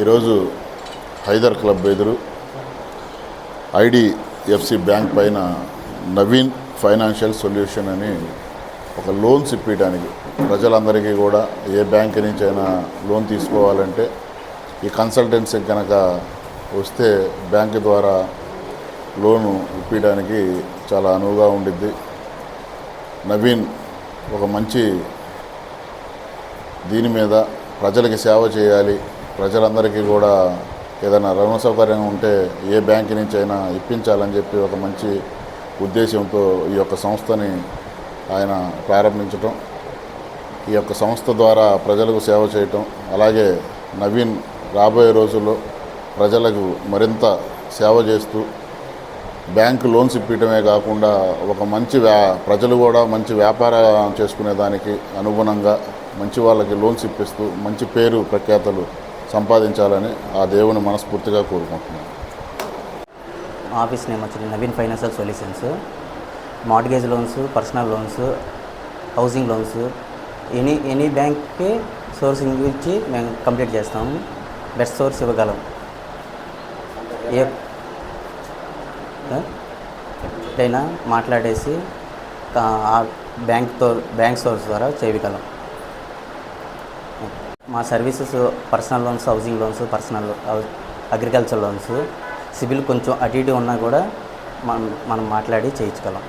ఈరోజు హైదర్ క్లబ్ ఎదురు IDFC bank పైన నవీన్ ఫైనాన్షియల్ సొల్యూషన్ అని ఒక లోన్స్ ఇప్పించడానికి ప్రజలందరికీ కూడా ఏ బ్యాంక్ నుంచి అయినా లోన్ తీసుకోవాలంటే ఈ కన్సల్టెన్సీ కనుక వస్తే బ్యాంక్ ద్వారా లోను ఇప్పించడానికి చాలా అనువుగా ఉండిద్ది. నవీన్ ఒక మంచి దీని మీద ప్రజలకి సేవ చేయాలి, ప్రజలందరికీ కూడా ఏదైనా రుణ సౌకర్యం ఉంటే ఏ బ్యాంక్ నుంచి అయినా ఇప్పించాలని చెప్పి ఒక మంచి ఉద్దేశంతో ఈ యొక్క సంస్థని ఆయన ప్రారంభించటం, ఈ యొక్క సంస్థ ద్వారా ప్రజలకు సేవ చేయటం, అలాగే నవీన్ రాబోయే రోజుల్లో ప్రజలకు మరింత సేవ చేస్తూ బ్యాంకు లోన్స్ ఇప్పించడమే కాకుండా ఒక మంచి ప్రజలు కూడా మంచి వ్యాపారం చేసుకునే దానికి అనుగుణంగా మంచి వాళ్ళకి లోన్స్ ఇప్పిస్తూ మంచి పేరు ప్రఖ్యాతలు సంపాదించాలని ఆ దేవుని మనస్ఫూర్తిగా కోరుకుంటున్నాను. ఆఫీస్ నేమ్ వచ్చి Naveen financial solutions. Mortgage loans, personal loans, housing loans, any బ్యాంక్కి సోర్సింగ్ ఇచ్చి మేము కంప్లీట్ చేస్తాము. బెస్ట్ సోర్స్ ఇవ్వగలం. ఏ అయినా మాట్లాడేసి బ్యాంక్ సోర్స్ ద్వారా చేయగలం. మా services personal loans, housing loans, agriculture loans, CIBIL కొంచెం అటు ఇటు ఉన్నా కూడా మనం మాట్లాడి చేయించగలం.